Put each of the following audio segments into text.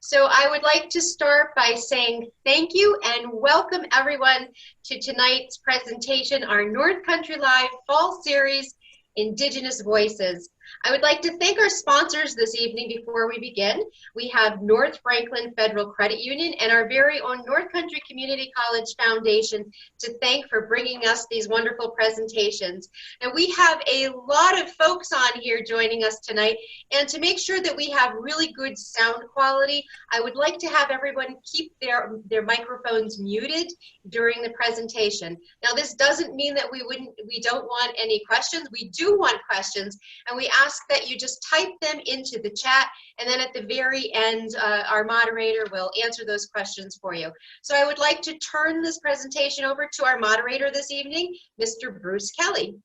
So I would like to start by saying thank you and welcome everyone to tonight's presentation, our North Country Live Fall Series, Indigenous Voices. I would like to thank our sponsors this evening before we begin. We have North Franklin Federal Credit Union and our very own North Country Community College Foundation to thank for bringing us these wonderful presentations. And we have a lot of folks on here joining us tonight, and to make sure that we have really good sound quality, I would like to have everyone keep their microphones muted during the presentation. Now, this doesn't mean that we don't want any questions. We do want questions, and we ask that you just type them into the chat, and then at the very end, our moderator will answer those questions for you. So I would like to turn this presentation over to our moderator this evening, Mr. Bruce Kelly.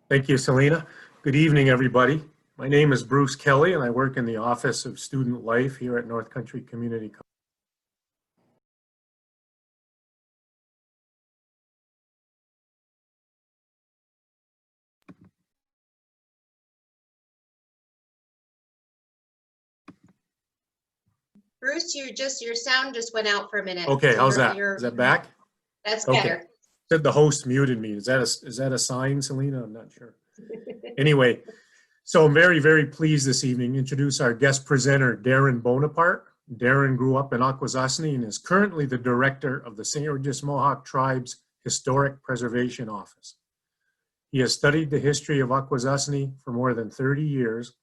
Thank you, Selena. Good evening, everybody. My name is Bruce Kelly, and I work in the Office of Student Life here at North Country Community College. Bruce, your sound just went out for a minute. Okay, so how's that? Is that back? That's better. Okay. Said the host muted me. Is that a sign, Selena? I'm not sure. Anyway, so I'm very, very pleased this evening to introduce our guest presenter, Darren Bonaparte. Darren grew up in Aquazney and is currently the director of the St. Regis Mohawk Tribe's Historic Preservation Office. He has studied the history of Aquazney for more than 30 years.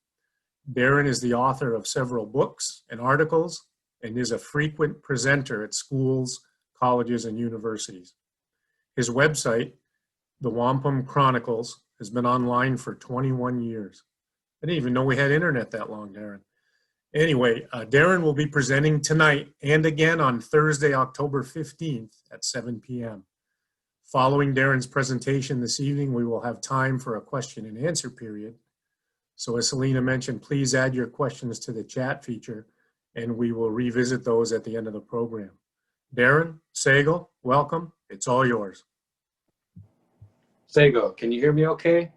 Darren is the author of several books and articles and is a frequent presenter at schools, colleges, and universities. His website, the Wampum Chronicles, has been online for 21 years. I didn't even know we had internet that long, Darren. Anyway, Darren will be presenting tonight and again on Thursday, October 15th at 7 p.m. Following Darren's presentation this evening, we will have time for a question and answer period. So as Selena mentioned, please add your questions to the chat feature and we will revisit those at the end of the program. Darren, Sagal, welcome. It's all yours. Sago, can you hear me okay?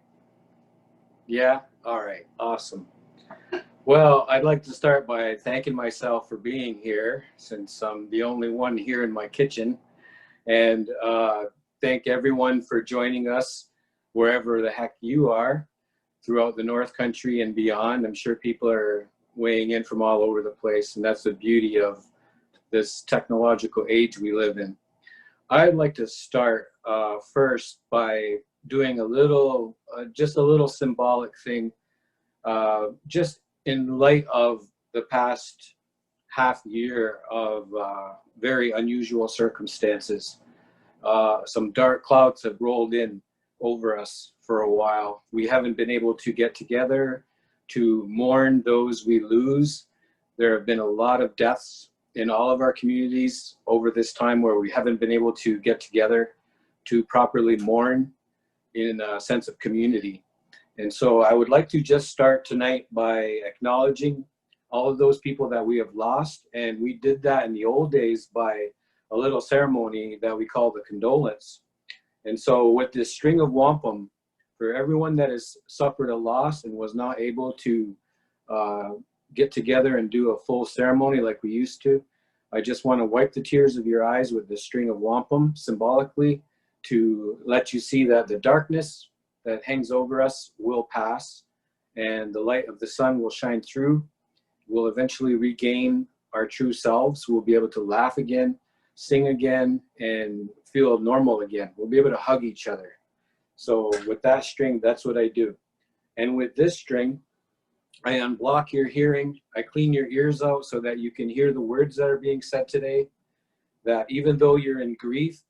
Yeah? All right, awesome. Well, I'd like to start by thanking myself for being here since I'm the only one here in my kitchen, and thank everyone for joining us wherever the heck you are throughout the North Country and beyond. I'm sure people are weighing in from all over the place, and that's the beauty of this technological age we live in. I'd like to start first by doing a little, just a little symbolic thing, just in light of the past half year of very unusual circumstances. Some dark clouds have rolled in over us for a while. We haven't been able to get together to mourn those we lose. There have been a lot of deaths in all of our communities over this time where we haven't been able to get together to properly mourn in a sense of community. And so I would like to just start tonight by acknowledging all of those people that we have lost. And we did that in the old days by a little ceremony that we call the condolence. And so with this string of wampum, for everyone that has suffered a loss and was not able to get together and do a full ceremony like we used to, I just want to wipe the tears of your eyes with this string of wampum symbolically to let you see that the darkness that hangs over us will pass and the light of the sun will shine through. We'll eventually regain our true selves. We'll be able to laugh again, sing again, and feel normal again. We'll be able to hug each other. So with that string, that's what I do. And with this string, I unblock your hearing. I clean your ears out so that you can hear the words that are being said today, that even though you're in grief,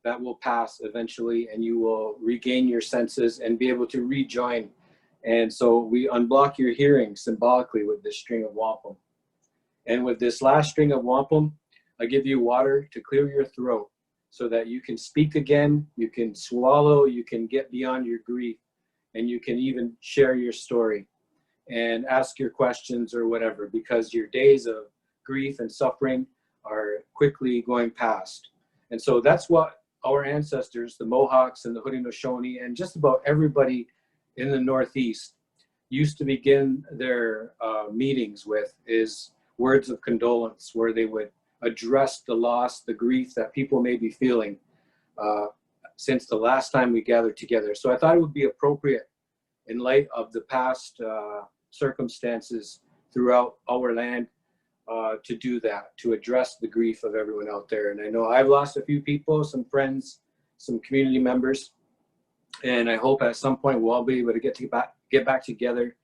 that will pass eventually and you will regain your senses and be able to rejoin. And so we unblock your hearing symbolically with this string of wampum. And with this last string of wampum, I give you water to clear your throat so that you can speak again, you can swallow, you can get beyond your grief, and you can even share your story and ask your questions or whatever, because your days of grief and suffering are quickly going past. And so that's what our ancestors, the Mohawks and the Haudenosaunee, and just about everybody in the Northeast used to begin their meetings with is words of condolence, where they would address the loss, the grief that people may be feeling since the last time we gathered together. So I thought it would be appropriate in light of the past circumstances throughout our land to do that, to address the grief of everyone out there. And I know I've lost a few people, some friends, some community members, and I hope at some point we'll all be able to get back together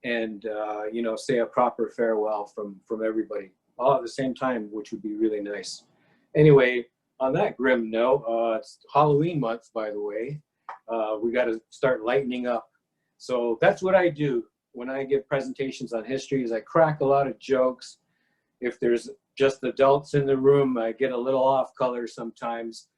and you know, say a proper farewell from everybody, all at the same time, which would be really nice. Anyway, on that grim note, it's Halloween month, by the way. We got to start lightening up. So that's what I do when I give presentations on history, is I crack a lot of jokes. If there's just adults in the room, I get a little off color sometimes.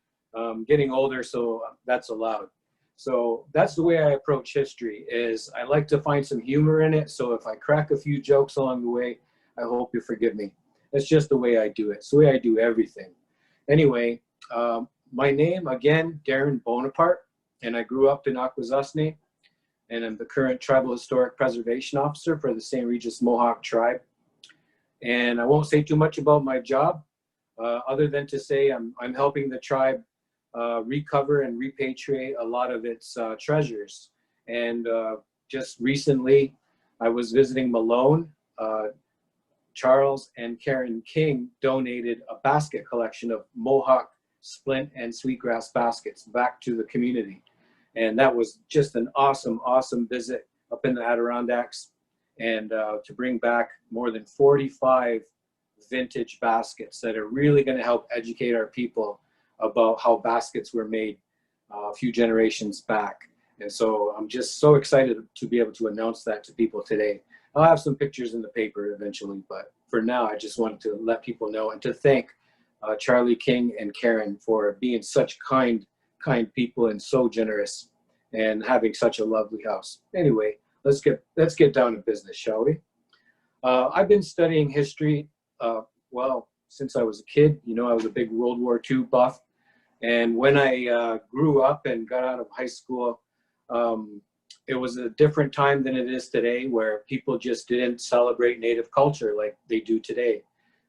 Getting older, so that's allowed. So that's the way I approach history, is I like to find some humor in it. So if I crack a few jokes along the way, I hope you forgive me. That's just the way I do it. It's the way I do everything. Anyway, my name, again, Darren Bonaparte, and I grew up in Aquazney, and I'm the current Tribal Historic Preservation Officer for the St. Regis Mohawk tribe. And I won't say too much about my job, other than to say I'm helping the tribe recover and repatriate a lot of its treasures. And just recently, I was visiting Malone. Charles and Karen King donated a basket collection of Mohawk splint and sweetgrass baskets back to the community. And that was just an awesome, awesome visit up in the Adirondacks, and to bring back more than 45 vintage baskets that are really going to help educate our people about how baskets were made a few generations back. And so I'm just so excited to be able to announce that to people today. I'll have some pictures in the paper eventually, but for now, I just wanted to let people know and to thank Charlie King and Karen for being such kind people and so generous and having such a lovely house. Anyway, let's get down to business, shall we? I've been studying history, well, since I was a kid. You know, I was a big World War II buff. And when I grew up and got out of high school, it was a different time than it is today, where people just didn't celebrate Native culture like they do today.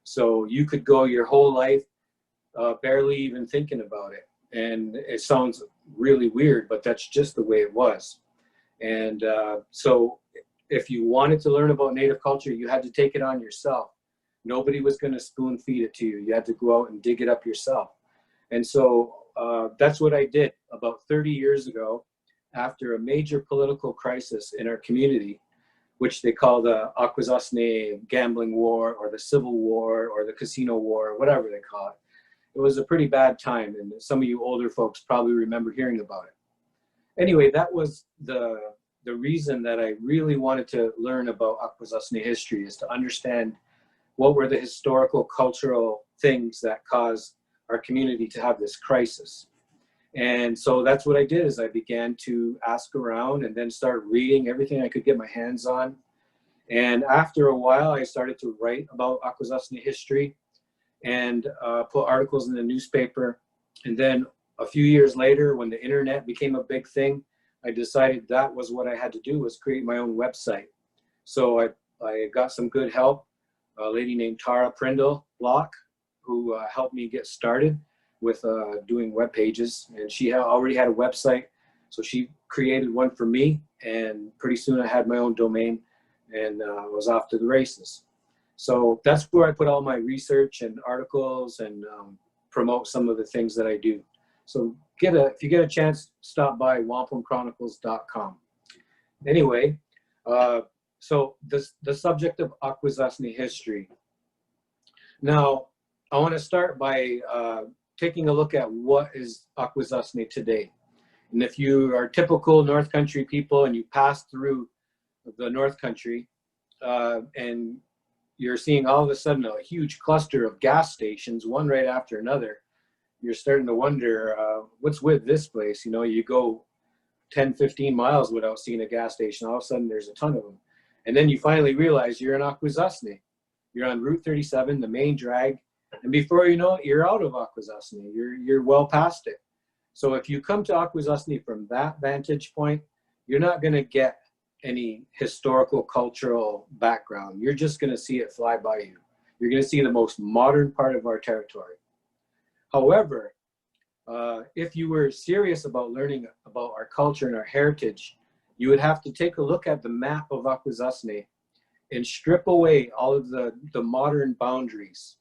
So you could go your whole life barely even thinking about it. And it sounds really weird, but that's just the way it was. And so if you wanted to learn about Native culture, you had to take it on yourself. Nobody was going to spoon feed it to you. You had to go out and dig it up yourself. And so that's what I did about 30 years ago, after a major political crisis in our community, which they call the Aquesasne gambling war, or the Civil War, or the Casino War, whatever they call it. It was a pretty bad time, and some of you older folks probably remember hearing about it. Anyway, that was the reason that I really wanted to learn about Akwesasne history, is to understand what were the historical, cultural things that caused our community to have this crisis. And so that's what I did, is I began to ask around and then start reading everything I could get my hands on. And after a while, I started to write about Akwesasne history and put articles in the newspaper. And then a few years later, when the internet became a big thing, I decided that was what I had to do, was create my own website. So I got some good help, a lady named Tara Prindle Block, who helped me get started with doing web pages. And she already had a website, so she created one for me, and pretty soon I had my own domain and was off to the races. So that's where I put all my research and articles and promote some of the things that I do. So if you get a chance, stop by wampumchronicles.com. Anyway, so the subject of Akwesasne history. Now, I want to start by taking a look at what is Akwesasne today. And if you are typical North Country people and you pass through the North Country and you're seeing all of a sudden a huge cluster of gas stations, one right after another, you're starting to wonder, what's with this place? You know, you go 10, 15 miles without seeing a gas station. All of a sudden there's a ton of them. And then you finally realize you're in Akwesasne. You're on Route 37, the main drag. And before you know it, you're out of Akwesasne. You're well past it. So if you come to Akwesasne from that vantage point, you're not going to get any historical, cultural background. You're just going to see it fly by you. You're going to see the most modern part of our territory. However, if you were serious about learning about our culture and our heritage, you would have to take a look at the map of Aquesasne and strip away all of the modern boundaries.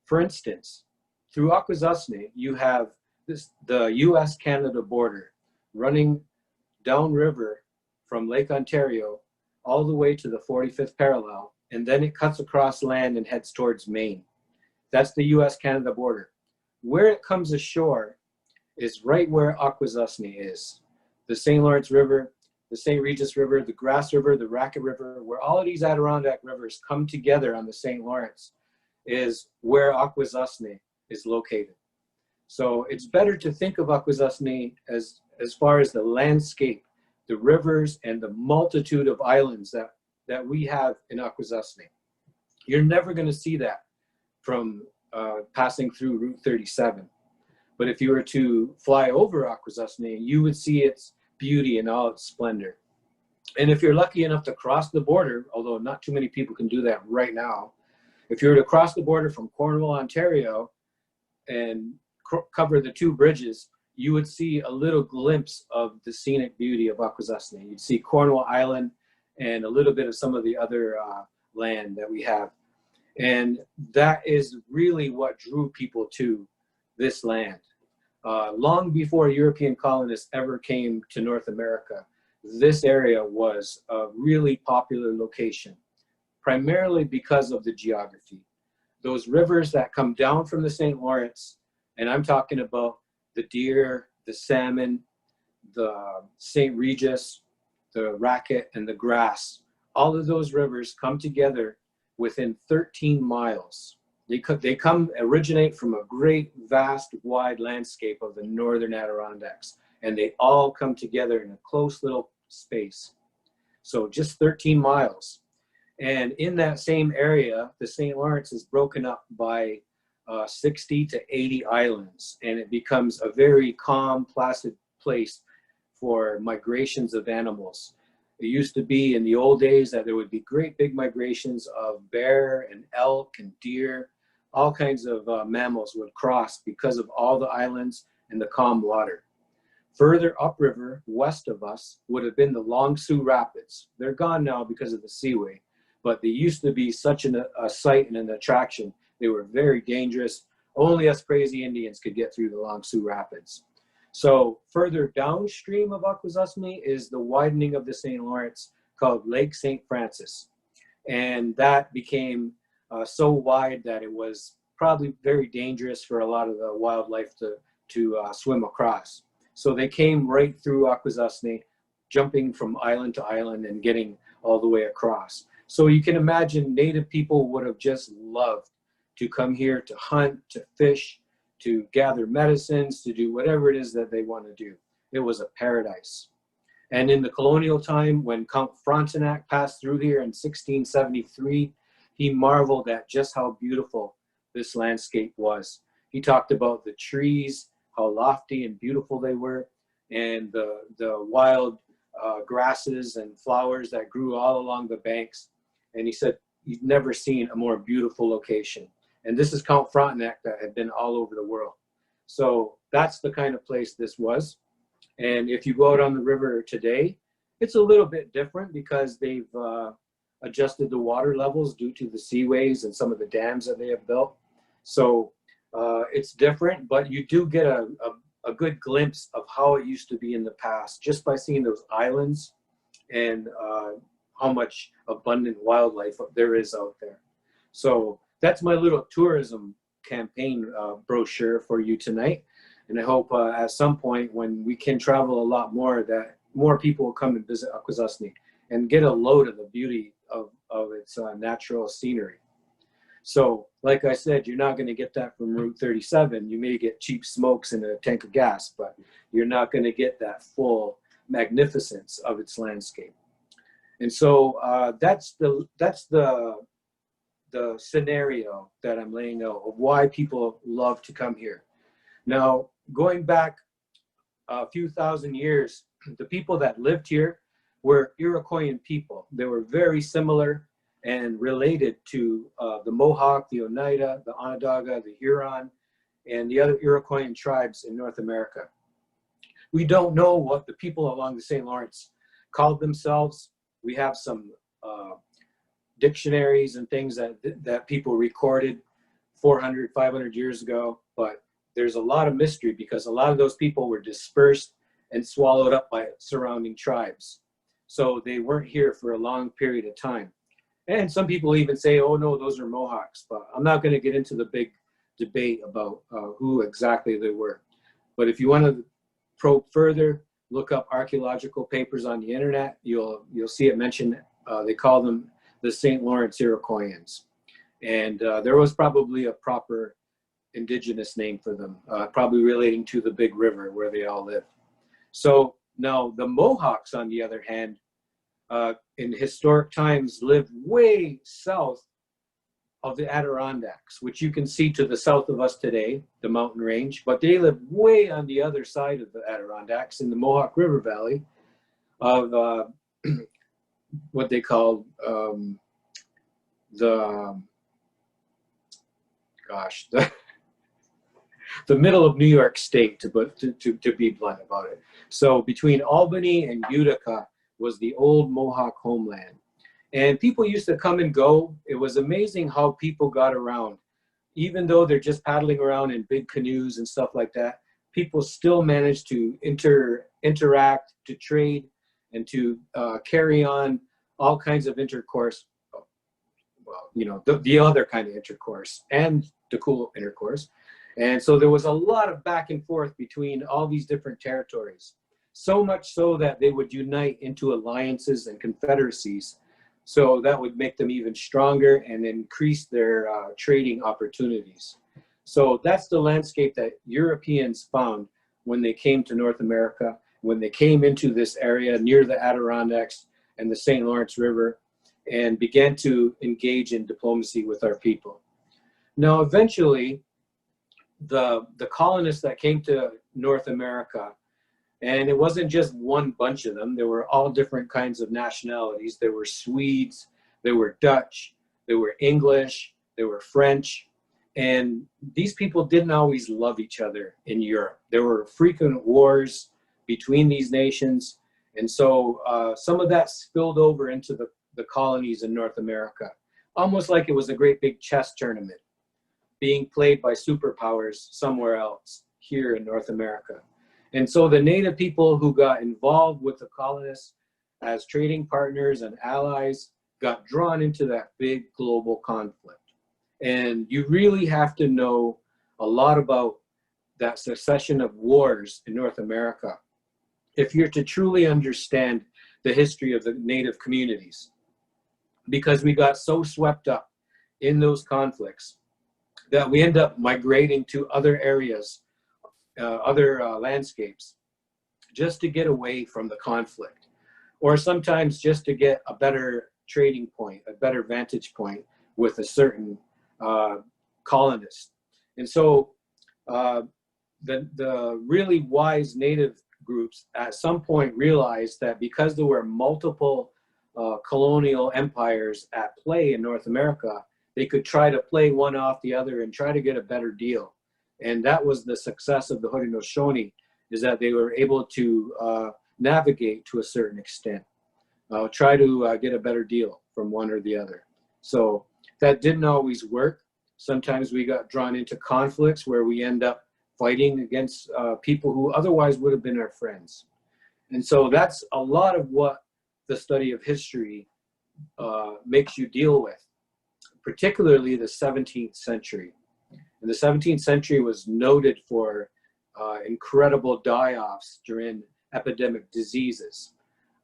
For instance, through Aquesasne, you have the US-Canada border running downriver from Lake Ontario all the way to the 45th parallel, and then it cuts across land and heads towards Maine. That's the US-Canada border. Where it comes ashore is right where Aquesasne is. The St. Lawrence River, the St. Regis River, the Grass River, the Racket River, where all of these Adirondack rivers come together on the St. Lawrence is where Aquesasne is located. So it's better to think of Aquesasne as far as the landscape, the rivers, and the multitude of islands that we have in Aquesasne. You're never going to see that from passing through Route 37. But if you were to fly over Aquesasne, you would see its beauty in all its splendor. And if you're lucky enough to cross the border, although not too many people can do that right now, if you were to cross the border from Cornwall, Ontario, and cover the two bridges, you would see a little glimpse of the scenic beauty of Aquesasne. You'd see Cornwall Island and a little bit of some of the other land that we have. And that is really what drew people to this land. Long before European colonists ever came to North America, this area was a really popular location, primarily because of the geography. Those rivers that come down from the St. Lawrence, and I'm talking about the deer, the salmon, the St. Regis, the Racket, and the Grass, all of those rivers come together within 13 miles. They originate from a great, vast, wide landscape of the northern Adirondacks, and they all come together in a close little space. So just 13 miles. And in that same area, the St. Lawrence is broken up by 60 to 80 islands, and it becomes a very calm, placid place for migrations of animals. It used to be in the old days that there would be great big migrations of bear and elk and deer. All kinds of mammals would cross because of all the islands and the calm water. Further upriver, west of us, would have been the Long Sioux Rapids. They're gone now because of the seaway, but they used to be such a sight and an attraction. They were very dangerous. Only us crazy Indians could get through the Long Sioux Rapids. So further downstream of Aquesasne is the widening of the St. Lawrence called Lake St. Francis. And that became so wide that it was probably very dangerous for a lot of the wildlife to swim across. So they came right through Aquesasne, jumping from island to island and getting all the way across. So you can imagine Native people would have just loved to come here to hunt, to fish, to gather medicines, to do whatever it is that they want to do. It was a paradise. And in the colonial time, when Count Frontenac passed through here in 1673, he marveled at just how beautiful this landscape was. He talked about the trees, how lofty and beautiful they were, and the wild grasses and flowers that grew all along the banks. And he said he'd never seen a more beautiful location. And this is Count Frontenac that had been all over the world. So that's the kind of place this was. And if you go out on the river today, it's a little bit different because they've adjusted the water levels due to the seaways and some of the dams that they have built. So it's different, but you do get a good glimpse of how it used to be in the past just by seeing those islands and how much abundant wildlife there is out there. So that's my little tourism campaign brochure for you tonight. And I hope at some point when we can travel a lot more, that more people will come and visit Aquesasne and get a load of the beauty of its natural scenery. So like I said, you're not going to get that from Route 37. You may get cheap smokes and a tank of gas, but you're not going to get that full magnificence of its landscape. And so that's the scenario that I'm laying out of why people love to come here. Now, going back a few thousand years, the people that lived here were Iroquoian people. They were very similar and related to the Mohawk, the Oneida, the Onondaga, the Huron, and the other Iroquoian tribes in North America. We don't know what the people along the St. Lawrence called themselves. We have some dictionaries and things that people recorded 400, 500 years ago, but there's a lot of mystery because a lot of those people were dispersed and swallowed up by surrounding tribes. So they weren't here for a long period of time. And some people even say, oh no, those are Mohawks, but I'm not going to get into the big debate about who exactly they were. But if you want to probe further, look up archaeological papers on the internet, you'll see it mentioned, they call them the St. Lawrence Iroquoians. And there was probably a proper indigenous name for them, probably relating to the big river where they all live. So now the Mohawks, on the other hand, in historic times lived way south of the Adirondacks, which you can see to the south of us today, the mountain range, but they lived way on the other side of the Adirondacks in the Mohawk River Valley of what they called the middle of New York State, to be blunt about it. So between Albany and Utica was the old Mohawk homeland. And people used to come and go. It was amazing how people got around. Even though they're just paddling around in big canoes and stuff like that, people still managed to interact, to trade, and to carry on all kinds of intercourse. Well, you know, the other kind of intercourse and the cool intercourse. And so there was a lot of back and forth between all these different territories. So much so that they would unite into alliances and confederacies. So that would make them even stronger and increase their trading opportunities. So that's the landscape that Europeans found when they came to North America, when they came into this area near the Adirondacks and the St. Lawrence River, and began to engage in diplomacy with our people. Now, eventually, the colonists that came to North America, and it wasn't just one bunch of them, there were all different kinds of nationalities. There were Swedes, there were Dutch, there were English, there were French, and these people didn't always love each other in Europe. There were frequent wars between these nations, and so some of that spilled over into the colonies in North America, almost like it was a great big chess tournament being played by superpowers somewhere else here in North America. And so the native people who got involved with the colonists as trading partners and allies got drawn into that big global conflict. And you really have to know a lot about that succession of wars in North America if you're to truly understand the history of the native communities, because we got so swept up in those conflicts that we end up migrating to other areas, other landscapes, just to get away from the conflict, or sometimes just to get a better trading point, a better vantage point with a certain colonist. And so the really wise native groups at some point realized that because there were multiple colonial empires at play in North America, they could try to play one off the other and try to get a better deal. And that was the success of the Haudenosaunee, is that they were able to navigate to a certain extent, try to get a better deal from one or the other. So that didn't always work. Sometimes we got drawn into conflicts where we end up fighting against people who otherwise would have been our friends. And so that's a lot of what the study of history makes you deal with, particularly the 17th century. And the 17th century was noted for incredible die-offs during epidemic diseases.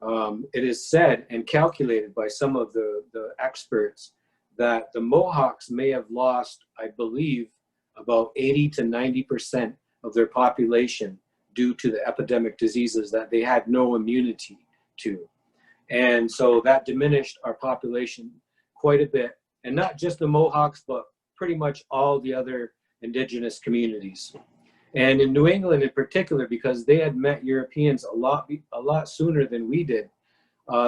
It is said and calculated by some of the experts that the Mohawks may have lost, I believe, about 80 to 90% of their population due to the epidemic diseases that they had no immunity to. And so that diminished our population quite a bit. And not just the Mohawks, but pretty much all the other indigenous communities. And in New England in particular, because they had met Europeans a lot sooner than we did,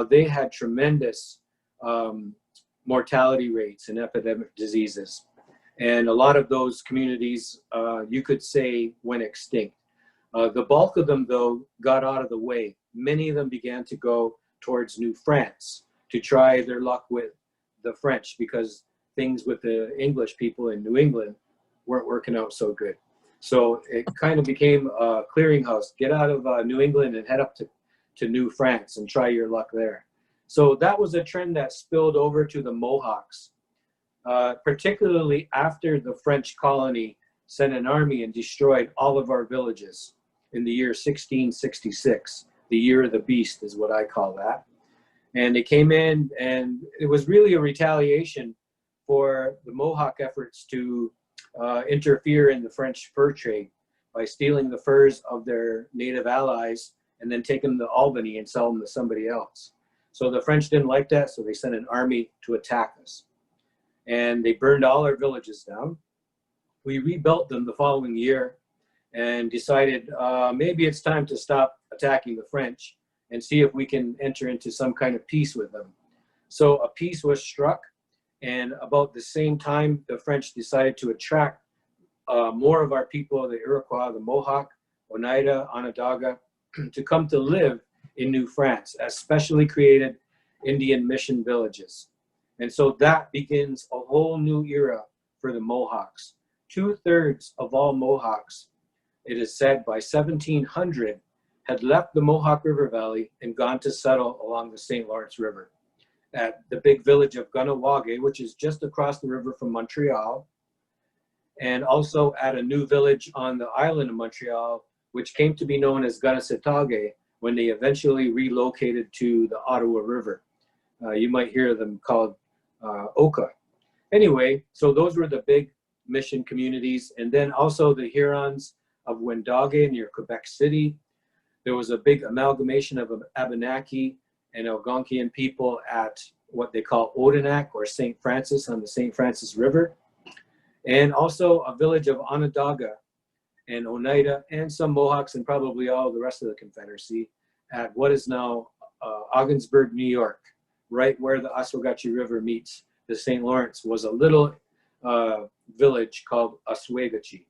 they had tremendous mortality rates and epidemic diseases. And a lot of those communities, you could say, went extinct. The bulk of them, though, got out of the way. Many of them began to go towards New France to try their luck with the French, because things with the English people in New England weren't working out so good. So it kind of became a clearinghouse. Get out of New England and head up to New France and try your luck there. So that was a trend that spilled over to the Mohawks, particularly after the French colony sent an army and destroyed all of our villages in the year 1666. The year of the beast is what I call that. And they came in, and it was really a retaliation for the Mohawk efforts to interfere in the French fur trade by stealing the furs of their native allies and then take them to Albany and sell them to somebody else. So the French didn't like that, so they sent an army to attack us. And they burned all our villages down. We rebuilt them the following year and decided maybe it's time to stop attacking the French and see if we can enter into some kind of peace with them. So a peace was struck, and about the same time, the French decided to attract more of our people, the Iroquois, the Mohawk, Oneida, Onondaga, to come to live in New France as specially created Indian mission villages. And so that begins a whole new era for the Mohawks. 2/3 of all Mohawks, it is said, by 1700, had left the Mohawk River Valley and gone to settle along the St. Lawrence River at the big village of Ganawage, which is just across the river from Montreal, and also at a new village on the island of Montreal, which came to be known as Ganasitaghe when they eventually relocated to the Ottawa River. You might hear them called Oka. Anyway, so those were the big mission communities. And then also the Hurons of Wendoge near Quebec City. There was a big amalgamation of Abenaki and Algonquian people at what they call Odanak or St. Francis on the St. Francis River. And also a village of Onondaga and Oneida and some Mohawks and probably all the rest of the Confederacy at what is now Ogdensburg, New York, right where the Oswegatchie River meets the St. Lawrence, was a little village called Oswegatchie.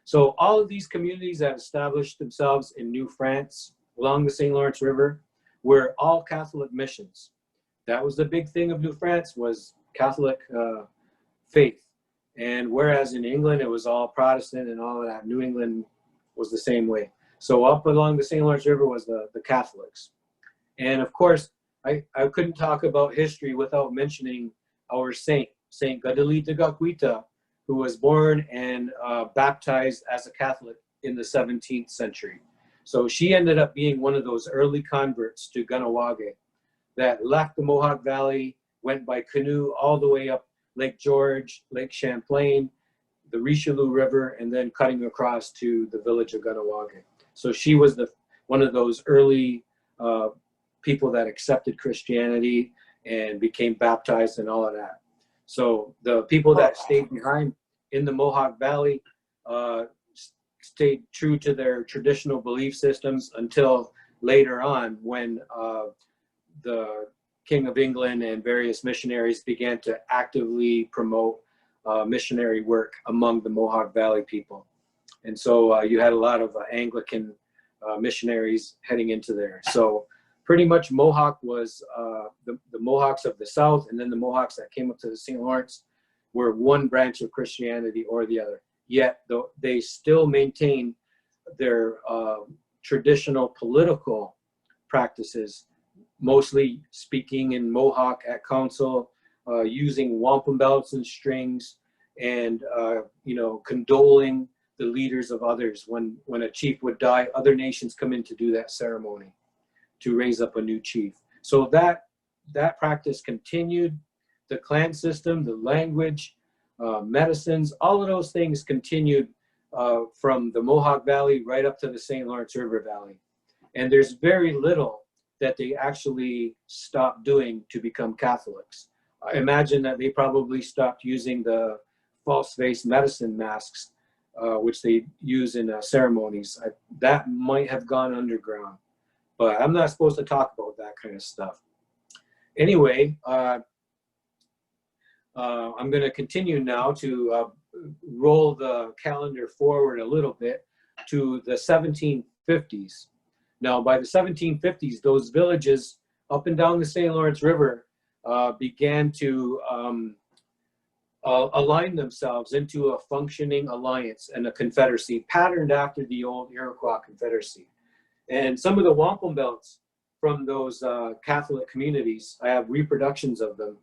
So all of these communities that established themselves in New France along the St. Lawrence River were all Catholic missions. That was the big thing of New France, was Catholic faith. And whereas in England, it was all Protestant and all of that, New England was the same way. So up along the St. Lawrence River was the Catholics. And of course, I couldn't talk about history without mentioning our saint, Saint Gadalita Gakwita, who was born and baptized as a Catholic in the 17th century. So she ended up being one of those early converts to Ganawage that left the Mohawk Valley, went by canoe all the way up Lake George, Lake Champlain, the Richelieu River, and then cutting across to the village of Ganawage. So she was one of those early people that accepted Christianity and became baptized and all of that. So the people that stayed behind in the Mohawk Valley stayed true to their traditional belief systems until later on when the King of England and various missionaries began to actively promote missionary work among the Mohawk Valley people. And so you had a lot of Anglican missionaries heading into there. So pretty much Mohawk was the Mohawks of the South, and then the Mohawks that came up to the St. Lawrence were one branch of Christianity or the other. Yet though they still maintain their traditional political practices, mostly speaking in Mohawk at council, using wampum belts and strings, and condoling the leaders of others. When a chief would die, other nations come in to do that ceremony to raise up a new chief. So that practice continued. The clan system, the language, medicines, all of those things continued from the Mohawk Valley right up to the St. Lawrence River Valley. And there's very little that they actually stopped doing to become Catholics. I imagine that they probably stopped using the false face medicine masks, which they use in ceremonies. That might have gone underground. but I'm not supposed to talk about that kind of stuff. Anyway, I'm going to continue now to roll the calendar forward a little bit to the 1750s. Now, by the 1750s, those villages up and down the St. Lawrence River began to align themselves into a functioning alliance and a confederacy patterned after the old Iroquois Confederacy. And some of the wampum belts from those Catholic communities, I have reproductions of them.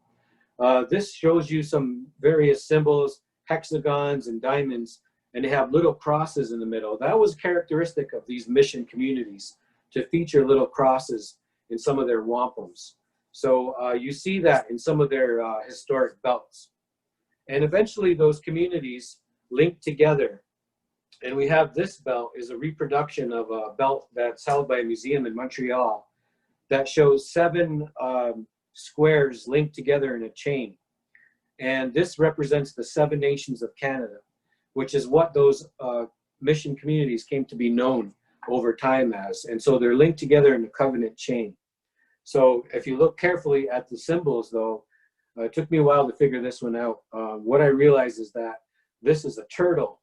This shows you some various symbols, hexagons and diamonds, and they have little crosses in the middle. That was characteristic of these mission communities, to feature little crosses in some of their wampums. So you see that in some of their historic belts. And eventually those communities linked together. And we have this belt is a reproduction of a belt that's held by a museum in Montreal that shows 7 squares linked together in a chain. And this represents the 7 nations of Canada, which is what those mission communities came to be known over time as. And so they're linked together in a covenant chain. So if you look carefully at the symbols though, it took me a while to figure this one out. What I realized is that this is a turtle.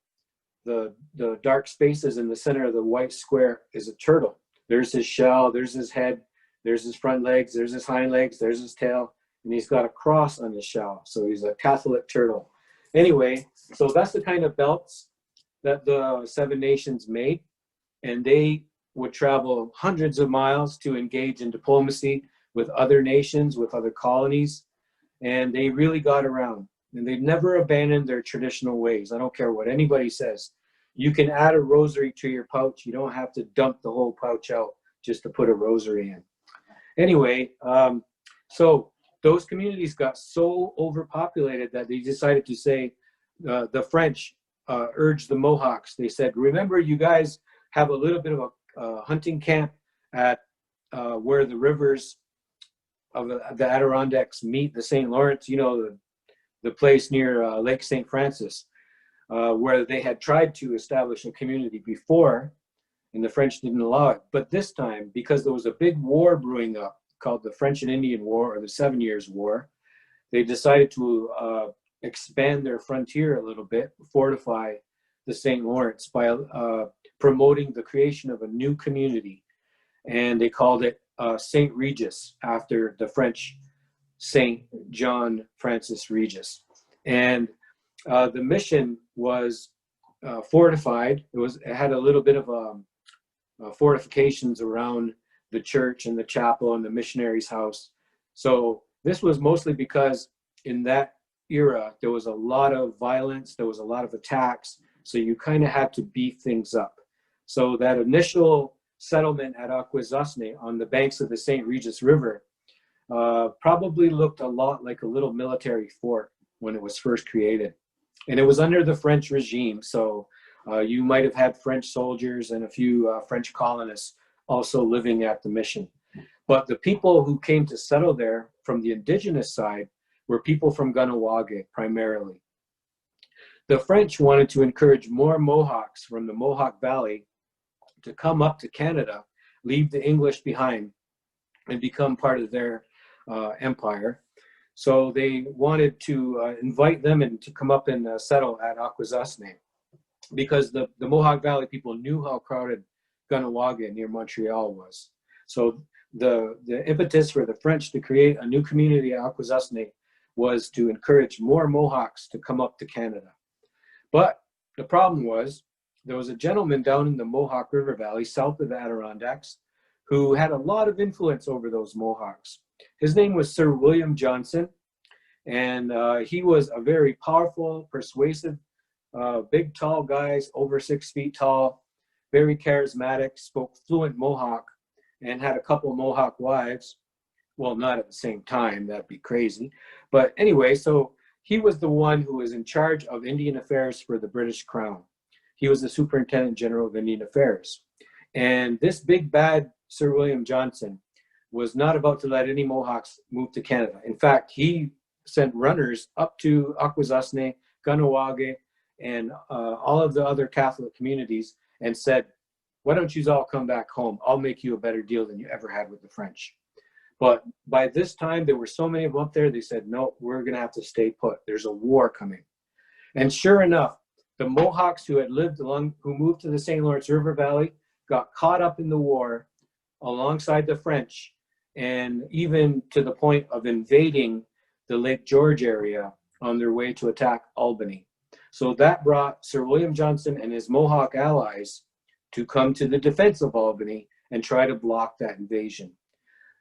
The dark spaces in the center of the white square is a turtle. There's his shell, there's his head, there's his front legs, there's his hind legs, there's his tail, and he's got a cross on his shell. So he's a Catholic turtle. Anyway, so that's the kind of belts that the 7 nations made. And they would travel hundreds of miles to engage in diplomacy with other nations, with other colonies. And they really got around. And they never abandoned their traditional ways. I don't care what anybody says. You can add a rosary to your pouch. You don't have to dump the whole pouch out just to put a rosary in. Anyway, so those communities got so overpopulated that they decided to say, the French urged the Mohawks. They said, remember, you guys have a little bit of a hunting camp at where the rivers of the Adirondacks meet the St. Lawrence, you know, the place near Lake St. Francis, where they had tried to establish a community before, and the French didn't allow it. But this time, because there was a big war brewing up called the French and Indian War, or the 7 Years' War, they decided to expand their frontier a little bit, fortify the St. Lawrence by promoting the creation of a new community. And they called it St. Regis, after the French St. John Francis Regis. And the mission was fortified. It had a little bit of fortifications around the church and the chapel and the missionary's house. So this was mostly because in that era, there was a lot of violence, there was a lot of attacks, so you kind of had to beef things up. So that initial settlement at Aquazney on the banks of the St. Regis River probably looked a lot like a little military fort when it was first created. And it was under the French regime, so you might have had French soldiers and a few French colonists also living at the mission. But the people who came to settle there from the indigenous side were people from Kahnawake primarily. The French wanted to encourage more Mohawks from the Mohawk Valley to come up to Canada, leave the English behind, and become part of their empire. So they wanted to invite them in to come up and settle at Aquasasne, because the Mohawk Valley people knew how crowded Kahnawake near Montreal was. So the impetus for the French to create a new community at Aquasasne was to encourage more Mohawks to come up to Canada. But the problem was, there was a gentleman down in the Mohawk River Valley, south of the Adirondacks, who had a lot of influence over those Mohawks. His name was Sir William Johnson, and he was a very powerful, persuasive, big, tall guy, over 6 feet tall, very charismatic, spoke fluent Mohawk, and had a couple Mohawk wives. Well, not at the same time, that'd be crazy. But anyway, so he was the one who was in charge of Indian affairs for the British Crown. He was the Superintendent General of Indian Affairs. And this big bad Sir William Johnson was not about to let any Mohawks move to Canada. In fact, he sent runners up to Aquasasne, Kahnawake, and all of the other Catholic communities and said, why don't you all come back home? I'll make you a better deal than you ever had with the French. But by this time, there were so many of them up there, they said, no, we're going to have to stay put. There's a war coming. And sure enough, the Mohawks who moved to the St. Lawrence River Valley got caught up in the war alongside the French, and even to the point of invading the Lake George area on their way to attack Albany. So that brought Sir William Johnson and his Mohawk allies to come to the defense of Albany and try to block that invasion.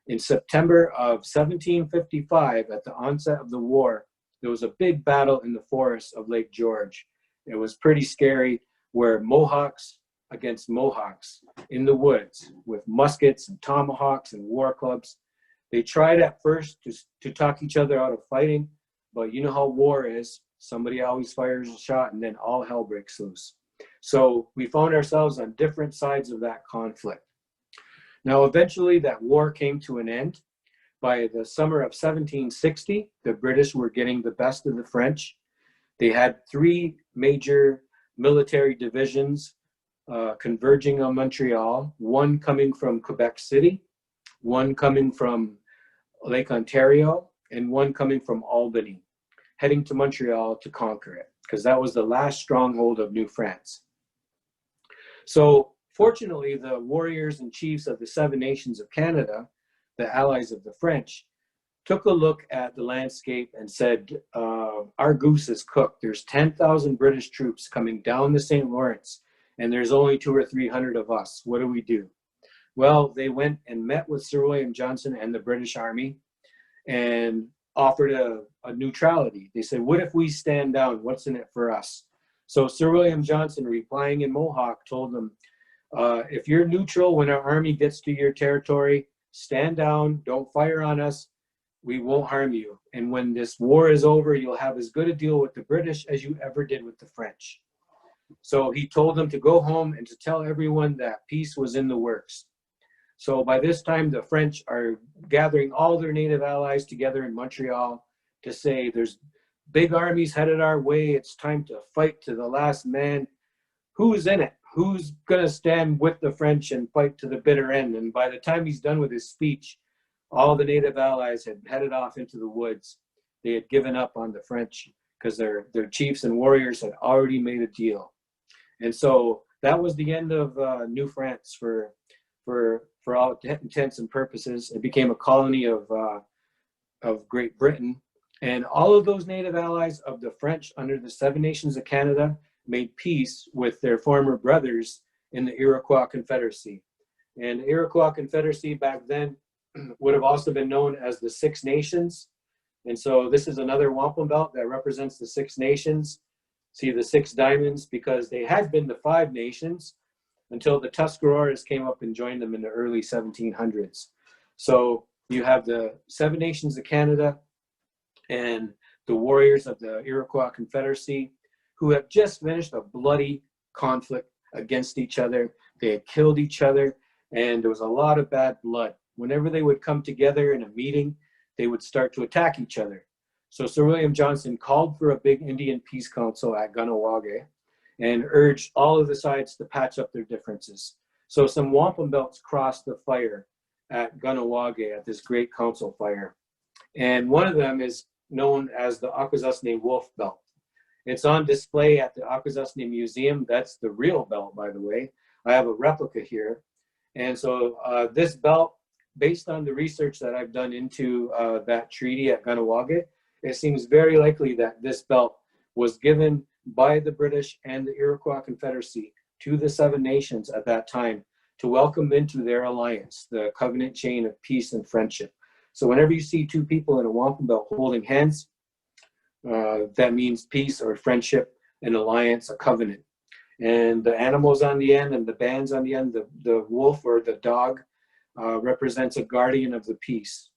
In September of 1755, at the onset of the war, there was a big battle in the forests of Lake George. It was pretty scary, where Mohawks against Mohawks in the woods with muskets and tomahawks and war clubs. They tried at first to talk each other out of fighting, but you know how war is. Somebody always fires a shot and then all hell breaks loose. So we found ourselves on different sides of that conflict. Now, eventually that war came to an end. By the summer of 1760, the British were getting the best of the French. They had 3 major military divisions converging on Montreal, one coming from Quebec City, one coming from Lake Ontario, and one coming from Albany, heading to Montreal to conquer it, because that was the last stronghold of New France. So fortunately, the warriors and chiefs of the 7 nations of Canada, the allies of the French, took a look at the landscape and said, our goose is cooked. There's 10,000 British troops coming down the St. Lawrence, and there's only 200 or 300 of us. What do we do? Well, they went and met with Sir William Johnson and the British Army and offered a neutrality. They said, what if we stand down? What's in it for us? So Sir William Johnson, replying in Mohawk, told them, if you're neutral when our army gets to your territory, stand down, don't fire on us, we won't harm you. And when this war is over, you'll have as good a deal with the British as you ever did with the French. So he told them to go home and to tell everyone that peace was in the works. So by this time, the French are gathering all their native allies together in Montreal to say, there's big armies headed our way. It's time to fight to the last man. Who's in it? Who's going to stand with the French and fight to the bitter end? And by the time he's done with his speech, all the native allies had headed off into the woods. They had given up on the French because their chiefs and warriors had already made a deal. And so that was the end of New France for all intents and purposes. It became a colony of Great Britain. And all of those native allies of the French under the 7 nations of Canada made peace with their former brothers in the Iroquois Confederacy. And the Iroquois Confederacy back then would have also been known as the 6 Nations. And so this is another wampum belt that represents the 6 nations. See the 6 diamonds, because they had been the 5 nations until the Tuscaroras came up and joined them in the early 1700s. So you have the 7 nations of Canada and the warriors of the Iroquois Confederacy, who have just finished a bloody conflict against each other. They had killed each other, and there was a lot of bad blood. Whenever they would come together in a meeting, they would start to attack each other. So Sir William Johnson called for a big Indian peace council at Ganawage and urged all of the sides to patch up their differences. So some wampum belts crossed the fire at Ganawage at this great council fire. And one of them is known as the Aquazney wolf belt. It's on display at the Aquazney Museum. That's the real belt, by the way. I have a replica here. And so this belt, based on the research that I've done into that treaty at Ganawage, it seems very likely that this belt was given by the British and the Iroquois Confederacy to the 7 nations at that time to welcome into their alliance, the covenant chain of peace and friendship. So whenever you see 2 people in a wampum belt holding hands, that means peace or friendship, an alliance, a covenant. And the animals on the end and the bands on the end, the wolf or the dog represents a guardian of the peace.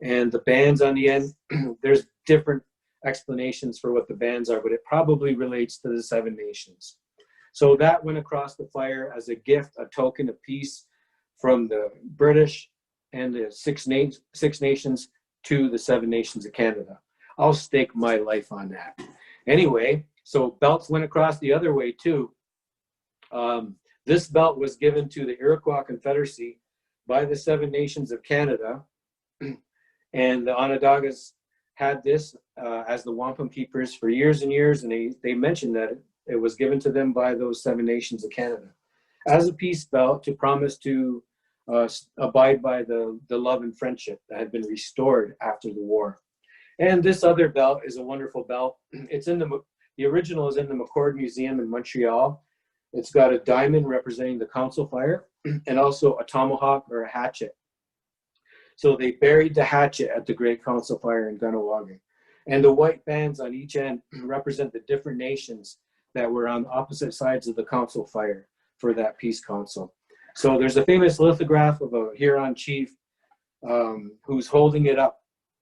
And the bands on the end, there's different explanations for what the bands are, but it probably relates to the 7 nations. So that went across the fire as a gift, a token of peace from the British and the 6 nations to the 7 nations of Canada. I'll stake my life on that. Anyway, so belts went across the other way too. This belt was given to the Iroquois Confederacy by the Seven Nations of Canada, and the Onondagas had this as the wampum keepers for years and years, and they mentioned that it was given to them by those Seven Nations of Canada as a peace belt to promise to abide by the love and friendship that had been restored after the war. And this other belt is a wonderful belt. It's in the original is in the Mccord Museum in Montreal. It's got a diamond representing the council fire and also a tomahawk or a hatchet. So they buried the hatchet at the Great Council Fire in Kahnawake. And the white bands on each end represent the different nations that were on opposite sides of the council fire for that peace council. So there's a famous lithograph of a Huron chief who's holding it up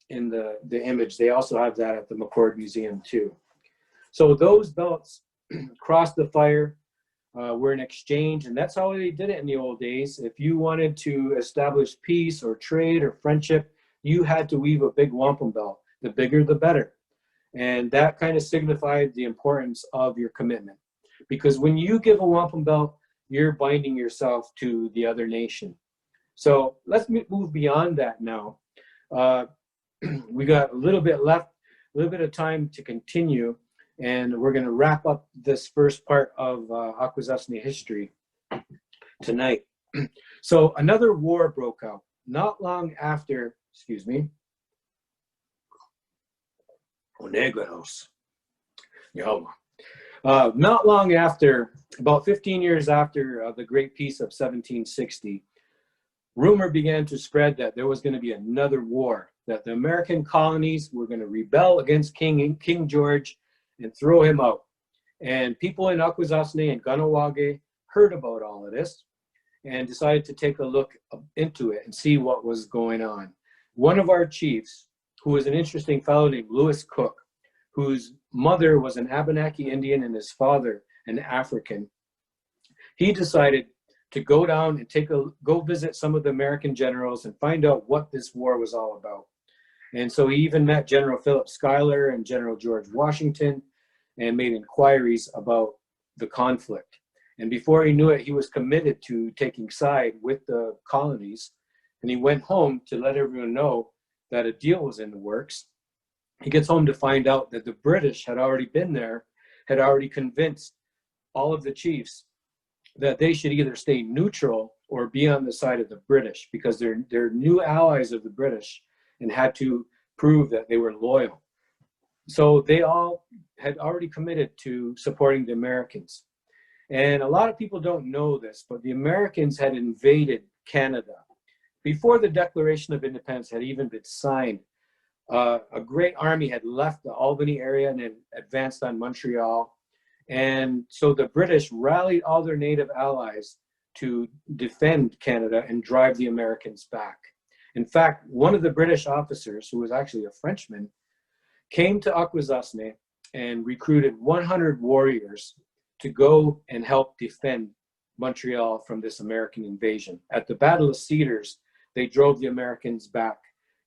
in the image. They also have that at the Mccord Museum too. So those belts crossed the fire, were an exchange, and that's how they did it in the old days. If you wanted to establish peace or trade or friendship, you had to weave a big wampum belt. The bigger, the better. And that kind of signified the importance of your commitment. Because when you give a wampum belt, you're binding yourself to the other nation. So let's move beyond that now. We got a little bit left, a little bit of time to continue, and we're going to wrap up this first part of Akwesasne history tonight. So another war broke out not long after, excuse me, not long after, about 15 years after the Great Peace of 1760, rumor began to spread that there was going to be another war, that the American colonies were going to rebel against King George and throw him out. And people in Akwesasne and Kahnawake heard about all of this and decided to take a look into it and see what was going on. One of our chiefs, who was an interesting fellow named Lewis Cook, whose mother was an Abenaki Indian and his father an African, he decided to go down and go visit some of the American generals and find out what this war was all about. And so he even met General Philip Schuyler and General George Washington and made inquiries about the conflict. And before he knew it, he was committed to taking side with the colonies. And he went home to let everyone know that a deal was in the works. He gets home to find out that the British had already been there, had already convinced all of the chiefs that they should either stay neutral or be on the side of the British, because they're new allies of the British and had to prove that they were loyal. So they all had already committed to supporting the Americans. And a lot of people don't know this, but the Americans had invaded Canada. Before the Declaration of Independence had even been signed, a great army had left the Albany area and had advanced on Montreal. And so the British rallied all their native allies to defend Canada and drive the Americans back. In fact, one of the British officers, who was actually a Frenchman, came to Akwesasne and recruited 100 warriors to go and help defend Montreal from this American invasion. At the Battle of Cedars, they drove the Americans back,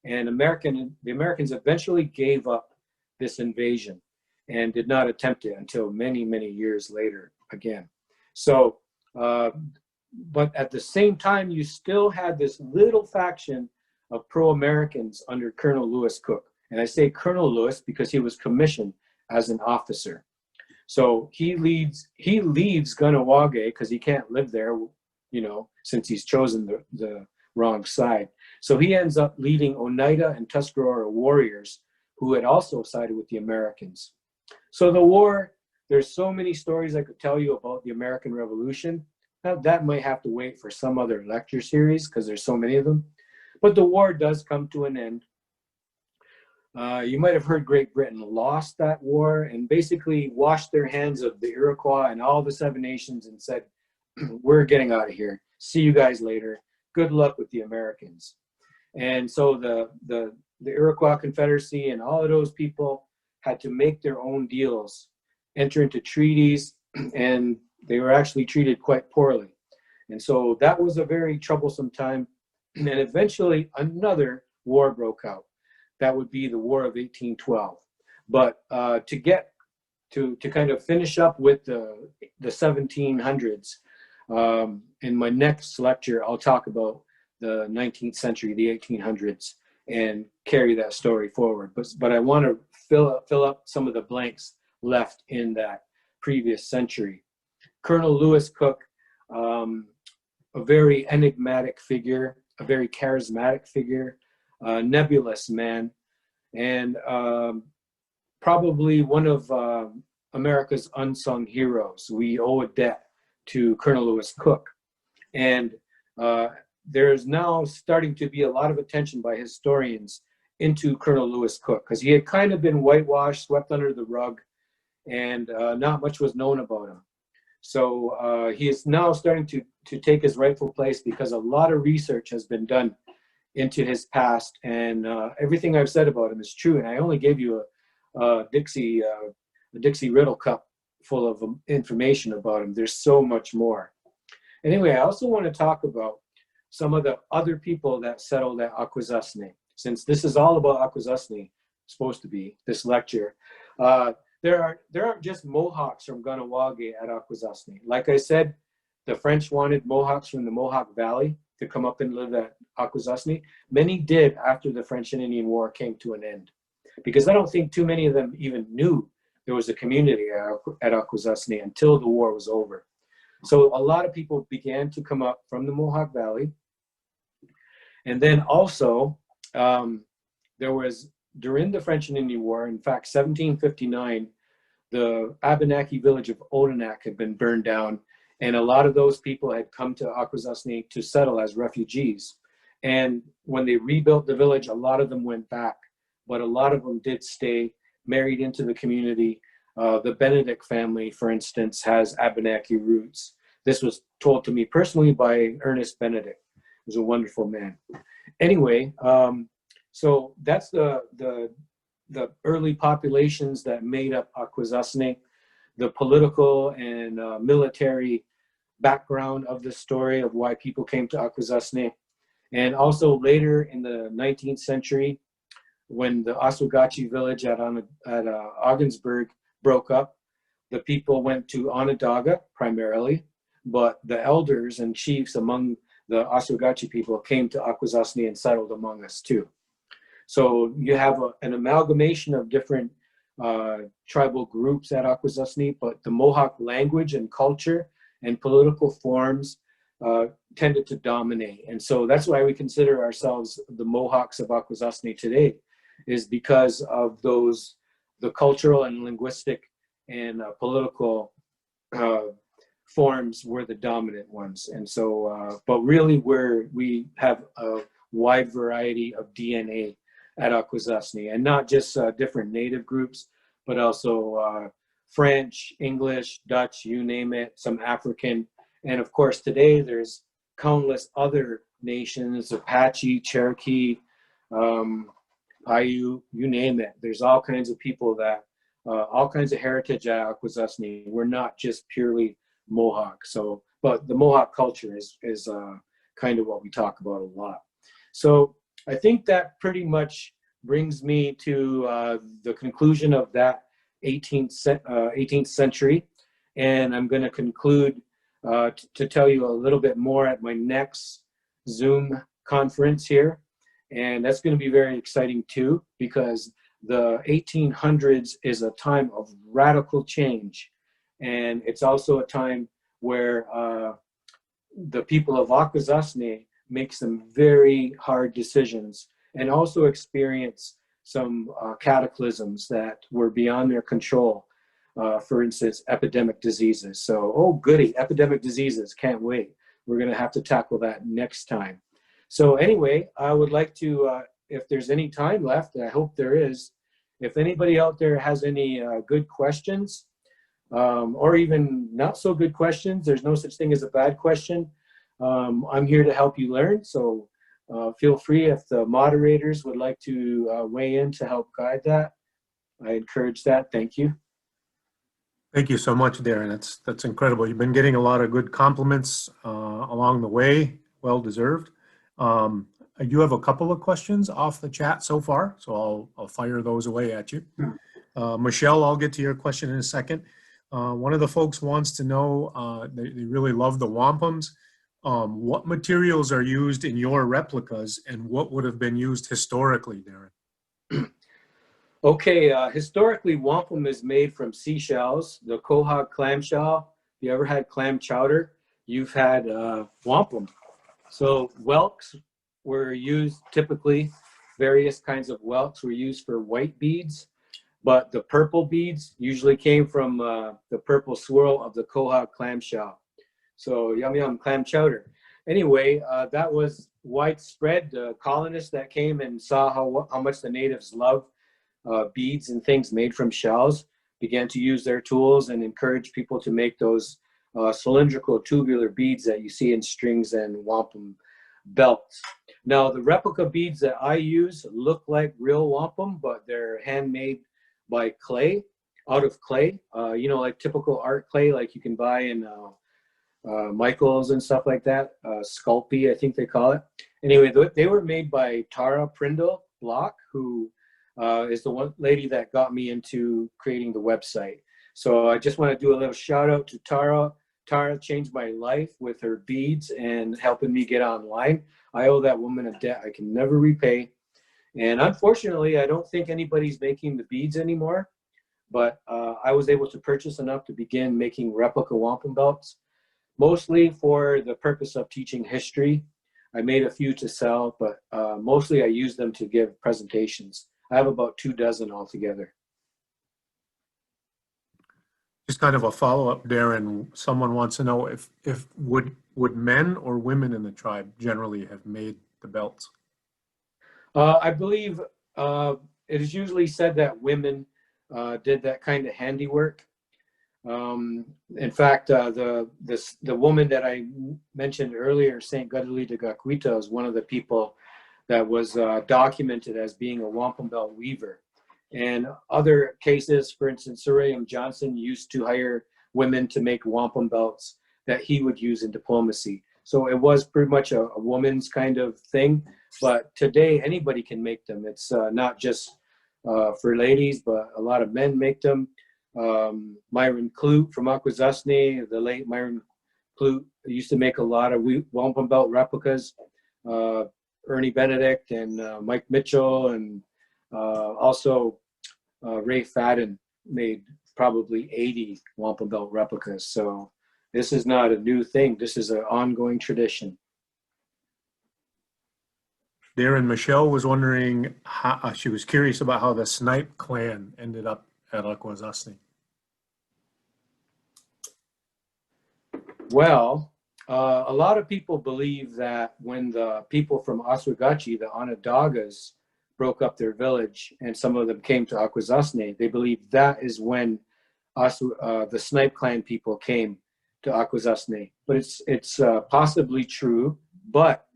and the Americans eventually gave up this invasion and did not attempt it until many, many years later again. So, but at the same time, you still had this little faction of pro-Americans under Colonel Lewis Cook. And I say Colonel Lewis because he was commissioned as an officer. So he leaves Kahnawake because he can't live there, you know, since he's chosen the wrong side. So he ends up leading Oneida and Tuscarora warriors who had also sided with the Americans. So the war, there's so many stories I could tell you about the American Revolution. Now, that might have to wait for some other lecture series because there's so many of them. But the war does come to an end. You might have heard Great Britain lost that war and basically washed their hands of the Iroquois and all the Seven Nations and said, we're getting out of here. See you guys later. Good luck with the Americans. And so the Iroquois Confederacy and all of those people had to make their own deals, enter into treaties, and they were actually treated quite poorly. And so that was a very troublesome time. And eventually another war broke out. That would be the War of 1812. But to kind of finish up with the 1700s, In my next lecture, I'll talk about the 19th century, the 1800s, and carry that story forward. But I want to fill up some of the blanks left in that previous century. Colonel Lewis Cook, a very enigmatic figure, a very charismatic figure, a nebulous man, and probably one of America's unsung heroes. We owe a debt to Colonel Lewis Cook. And there's now starting to be a lot of attention by historians into Colonel Lewis Cook, because he had kind of been whitewashed, swept under the rug, and not much was known about him. So he is now starting to take his rightful place, because a lot of research has been done into his past, and everything I've said about him is true. And I only gave you a Dixie Riddle cup full of information about him. There's so much more. Anyway, I also want to talk about some of the other people that settled at Aquasasne. Since this is all about Aquasasne, supposed to be, this lecture, there aren't just Mohawks from Ganawage at Aquasasne. Like I said, the French wanted Mohawks from the Mohawk Valley to come up and live at Aquasasne. Many did after the French and Indian War came to an end, because I don't think too many of them even knew there was a community at Aquasasne until the war was over. So a lot of people began to come up from the Mohawk Valley. And then also, there was, during the French and Indian War, in fact, 1759, the Abenaki village of Odanak had been burned down, and a lot of those people had come to Aquasasne to settle as refugees. And when they rebuilt the village, a lot of them went back, but a lot of them did stay, married into the community. The Benedict family, for instance, has Abenaki roots. This was told to me personally by Ernest Benedict. He was a wonderful man. Anyway, so that's the early populations that made up Aquasasne, the political and military background of the story of why people came to Aquasasne. And also later in the 19th century, when the Oswegatchie village at Ogdensburg broke up, the people went to Onondaga primarily, but the elders and chiefs among the Oswegatchie people came to Aquasasne and settled among us too. So you have an amalgamation of different tribal groups at Aquasasne, but the Mohawk language and culture and political forms tended to dominate. And so that's why we consider ourselves the Mohawks of Aquasasne today, is because of the cultural and linguistic and political forms were the dominant ones. And so, but really we have a wide variety of DNA at Aquasasne, and not just different native groups, but also French, English, Dutch, you name it, some African. And of course, today there's countless other nations, Apache, Cherokee, Paiute, you name it. There's all kinds of people that, all kinds of heritage at Aquasasne. We're not just purely Mohawk. So, but the Mohawk culture is kind of what we talk about a lot. So I think that pretty much brings me to the conclusion of that 18th century. And I'm going to conclude to tell you a little bit more at my next Zoom conference here. And that's going to be very exciting too, because the 1800s is a time of radical change. And it's also a time where the people of Aquasasne make some very hard decisions and also experience some cataclysms that were beyond their control. For instance, epidemic diseases. So, oh goody, epidemic diseases, can't wait. We're gonna have to tackle that next time. So anyway, I would like to, if there's any time left, and I hope there is, if anybody out there has any good questions, or even not so good questions, there's no such thing as a bad question. I'm here to help you learn, so feel free if the moderators would like to weigh in to help guide that. I encourage that. Thank you. Thank you so much, Darren. That's incredible. You've been getting a lot of good compliments along the way, well deserved. You have a couple of questions off the chat so far, so I'll fire those away at you. Michelle, I'll get to your question in a second. One of the folks wants to know, they really love the wampums. What materials are used in your replicas and what would have been used historically, Darren? Okay, historically, wampum is made from seashells, the quahog clam shell. If you ever had clam chowder, you've had wampum. So whelks were used typically, various kinds of whelks were used for white beads, but the purple beads usually came from the purple swirl of the quahog clam shell. So yum yum clam chowder. Anyway, that was widespread. The colonists that came and saw how much the natives loved beads and things made from shells began to use their tools and encourage people to make those cylindrical tubular beads that you see in strings and wampum belts. Now, the replica beads that I use look like real wampum, but they're handmade by clay, out of clay, you know, like typical art clay like you can buy in Michael's and stuff like that, Sculpey, I think they call it. Anyway, they were made by Tara Prindle Block, who is the one lady that got me into creating the website. So I just want to do a little shout out to Tara. Tara changed my life with her beads and helping me get online. I owe that woman a debt I can never repay. And unfortunately, I don't think anybody's making the beads anymore, but I was able to purchase enough to begin making replica wampum belts, mostly for the purpose of teaching history. I made a few to sell, but mostly I use them to give presentations. I have about 24 altogether. Just kind of a follow-up, Darren. Someone wants to know if would men or women in the tribe generally have made the belts? I believe it is usually said that women did that kind of handiwork. In fact, the woman that I mentioned earlier, Saint Gadali de Gakwita, is one of the people that was documented as being a wampum belt weaver. And other cases, for instance, Sir William Johnson used to hire women to make wampum belts that he would use in diplomacy. So it was pretty much a woman's kind of thing. But today, anybody can make them. It's not just for ladies, but a lot of men make them. Myron Clute from Aquazney, the late Myron Clute, used to make a lot of wampum belt replicas. Ernie Benedict and Mike Mitchell, and also Ray Fadden made probably 80 wampum belt replicas. So this is not a new thing. This is an ongoing tradition. Darren, Michelle was wondering, how, she was curious about how the Snipe clan ended up at Aquazney. Well, a lot of people believe that when the people from Oswegatchie, the Onondagas, broke up their village and some of them came to Aquazney, they believe that is when the Snipe clan people came to Aquazney. But it's possibly true, but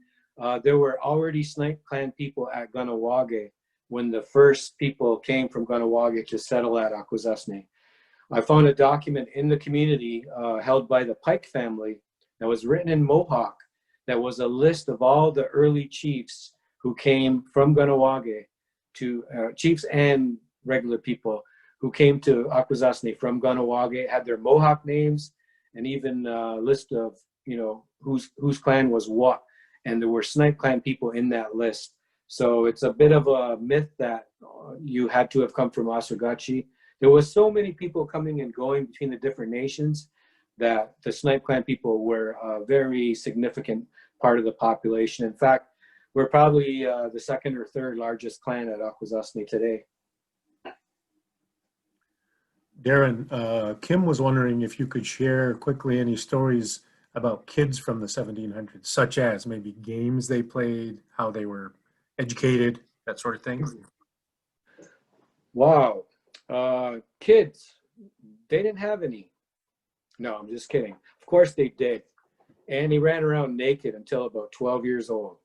there were already Snipe clan people at Kahnawake when the first people came from Kahnawake to settle at Aquazney. I found a document in the community held by the Pike family that was written in Mohawk that was a list of all the early chiefs who came from Kahnawake to chiefs and regular people who came to Aquazney from Kahnawake, had their Mohawk names and even a list of, you know, whose clan was what. And there were Snipe clan people in that list. So it's a bit of a myth that you had to have come from Oswegatchie. There was so many people coming and going between the different nations that the Snipe clan people were a very significant part of the population. In fact, we're probably the second or third largest clan at Aquazney today. Darren, Kim was wondering if you could share quickly any stories about kids from the 1700s, such as maybe games they played, how they were educated, that sort of thing. Wow. Kids, they didn't have any. No, I'm just kidding. Of course they did. And they ran around naked until about 12 years old.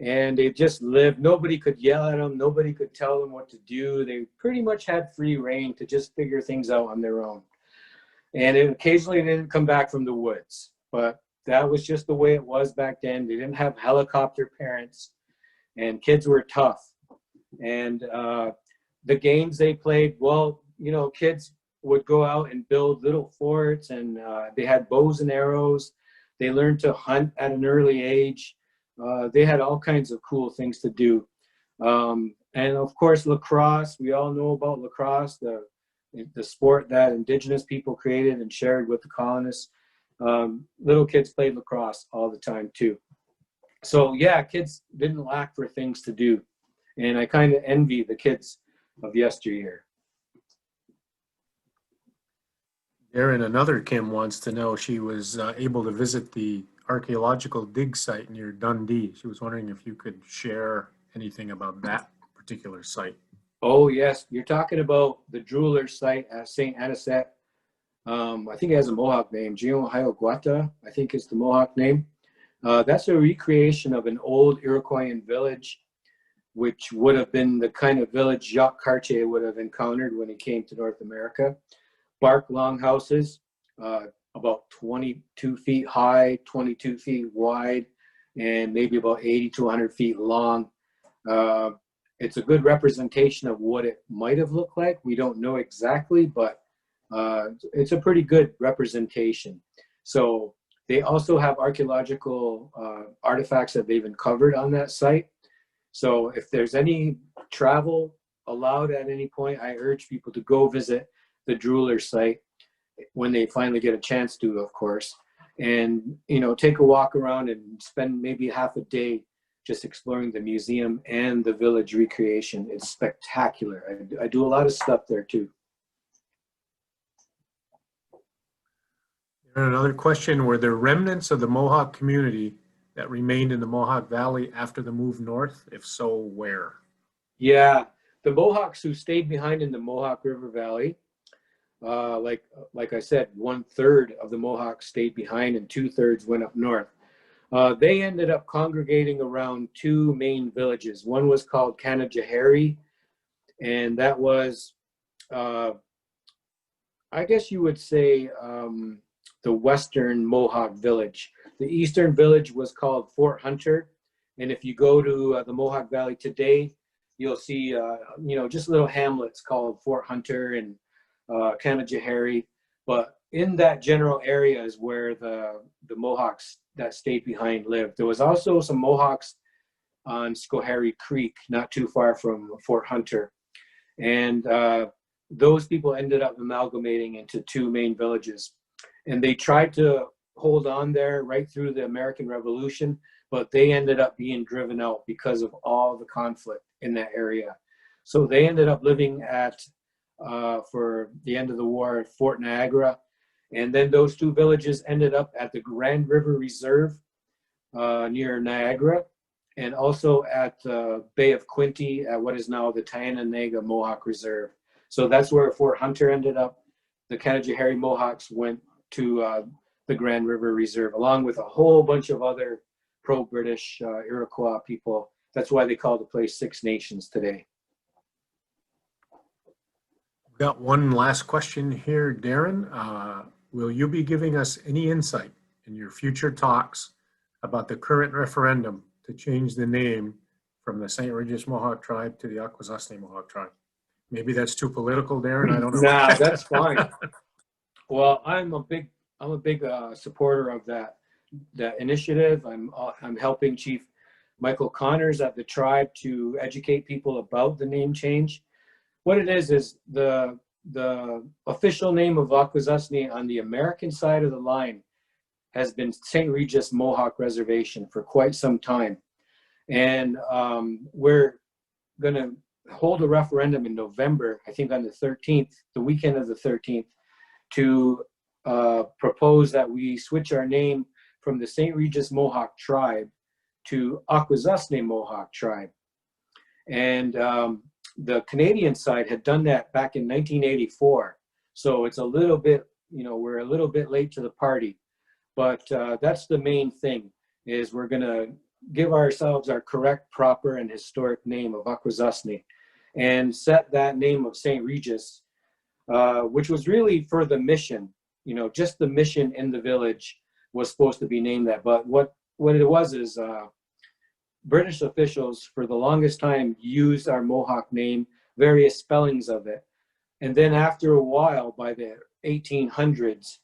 And they just lived. Nobody could yell at them. Nobody could tell them what to do. They pretty much had free reign to just figure things out on their own. And occasionally they didn't come back from the woods. But that was just the way it was back then. They didn't have helicopter parents. And kids were tough. And the games they played, well, you know, kids would go out and build little forts, and they had bows and arrows. They learned to hunt at an early age. They had all kinds of cool things to do. And of course, lacrosse, we all know about lacrosse, the sport that indigenous people created and shared with the colonists. Little kids played lacrosse all the time too. So yeah, kids didn't lack for things to do. And I kind of envy the kids of yesteryear. Darren, another Kim wants to know, she was able to visit the archaeological dig site near Dundee. She was wondering if you could share anything about that particular site. Oh yes, you're talking about the jeweler site at St. Anisette. I think it has a Mohawk name, Guata, I think is the Mohawk name. That's a recreation of an old Iroquoian village, which would have been the kind of village Jacques Cartier would have encountered when he came to North America. Bark longhouses, about 22 feet high, 22 feet wide, and maybe about 80 to 100 feet long. It's a good representation of what it might have looked like. We don't know exactly, but it's a pretty good representation. So they also have archaeological artifacts that they've uncovered on that site. So if there's any travel allowed at any point, I urge people to go visit the jeweler site when they finally get a chance to, of course, and take a walk around and spend maybe half a day just exploring the museum and the village recreation. It's spectacular. I do a lot of stuff there too. And another question, were there remnants of the Mohawk community that remained in the Mohawk Valley after the move north? If so, where? Yeah, the Mohawks who stayed behind in the Mohawk River Valley, like I said, 1/3 of the Mohawks stayed behind and 2/3 went up north. They ended up congregating around two main villages. One was called Kanajahari, and that was, I guess you would say, the western Mohawk village. The eastern village was called Fort Hunter, and if you go to the Mohawk Valley today, you'll see, just little hamlets called Fort Hunter and Kanajahari. But in that general area is where the Mohawks that stayed behind lived. There was also some Mohawks on Schoharie Creek, not too far from Fort Hunter. And those people ended up amalgamating into two main villages. And they tried to hold on there right through the American Revolution, but they ended up being driven out because of all the conflict in that area. So they ended up living at, for the end of the war, at Fort Niagara. And then those two villages ended up at the Grand River Reserve near Niagara, and also at Bay of Quinte at what is now the Tyananaga Mohawk Reserve. So that's where Fort Hunter ended up. The Kanajahari Mohawks went to the Grand River Reserve, along with a whole bunch of other pro-British Iroquois people. That's why they call the place Six Nations today. Got one last question here, Darren. Will you be giving us any insight in your future talks about the current referendum to change the name from the St. Regis Mohawk tribe to the Aquazney Mohawk tribe? Maybe that's too political, Darren. I don't know. Nah, that's fine. Well, I'm a big supporter of that initiative. I'm helping Chief Michael Connors at the tribe to educate people about the name change. What it is the official name of Aquazney on the American side of the line has been St. Regis Mohawk Reservation for quite some time. And we're going to hold a referendum in November, I think on the 13th, the weekend of the 13th, to propose that we switch our name from the St. Regis Mohawk tribe to Aquazney Mohawk tribe. And the Canadian side had done that back in 1984. So it's a little bit, we're a little bit late to the party. But that's the main thing, is we're going to give ourselves our correct, proper, and historic name of Aquazney and set that name of St. Regis, which was really for the mission. Just the mission in the village was supposed to be named that. But what it was is British officials for the longest time used our Mohawk name, various spellings of it, And then after a while, by the 1800s,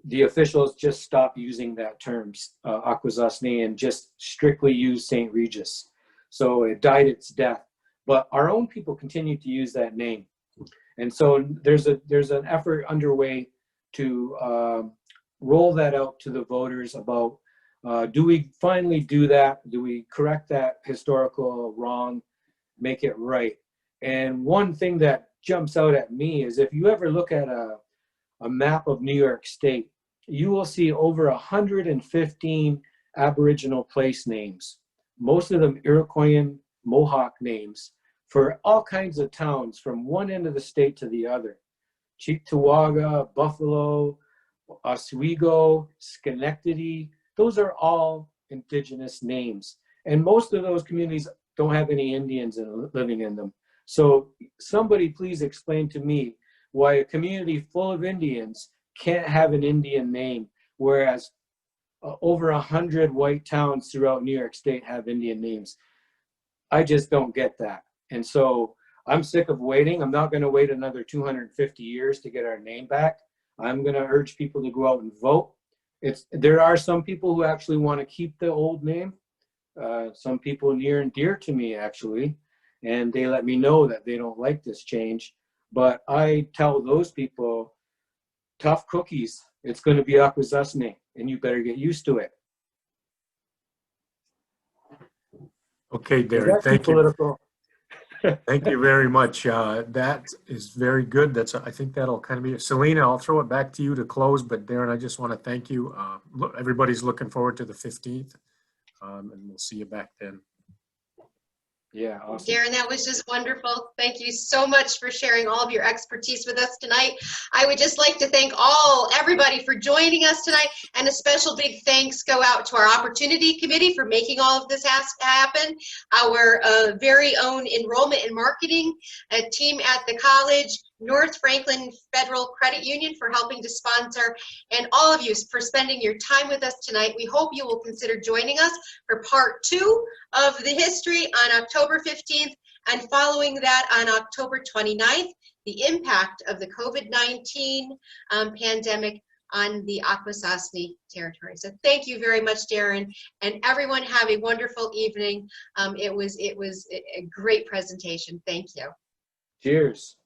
the officials just stopped using that term, Aquasasne, and just strictly used St. Regis. So it died its death. But our own people continue to use that name. And so there's an effort underway to roll that out to the voters about, do we finally do that? Do we correct that historical wrong, make it right? And one thing that jumps out at me is if you ever look at a map of New York State, you will see over 115 Aboriginal place names, most of them Iroquoian, Mohawk names, for all kinds of towns from one end of the state to the other. Cheektowaga, Buffalo, Oswego, Schenectady, those are all indigenous names. And most of those communities don't have any Indians living in them. So somebody please explain to me why a community full of Indians can't have an Indian name, whereas over 100 white towns throughout New York State have Indian names. I just don't get that. And so I'm sick of waiting. I'm not going to wait another 250 years to get our name back. I'm going to urge people to go out and vote. There are some people who actually want to keep the old name. Some people near and dear to me, actually, and they let me know that they don't like this change. But I tell those people, tough cookies. It's going to be Aquasasne, and you better get used to it. Okay, Darren, thank you. Political? Thank you very much. That is very good. I think that'll kind of be it. Selena, I'll throw it back to you to close, but Darren, I just want to thank you. Look, everybody's looking forward to the 15th, and we'll see you back then. Yeah, awesome. Darren, that was just wonderful. Thank you so much for sharing all of your expertise with us tonight. I would just like to thank everybody for joining us tonight, and a special big thanks go out to our Opportunity Committee for making all of this happen, our very own Enrollment and Marketing team at the college, North Franklin Federal Credit Union for helping to sponsor, and all of you for spending your time with us tonight. We hope you will consider joining us for part 2 of the history on October 15th, and following that on October 29th, the impact of the COVID-19 pandemic on the Akwesasne territory. So thank you very much, Darren, and everyone have a wonderful evening. It was a great presentation. Thank you. Cheers.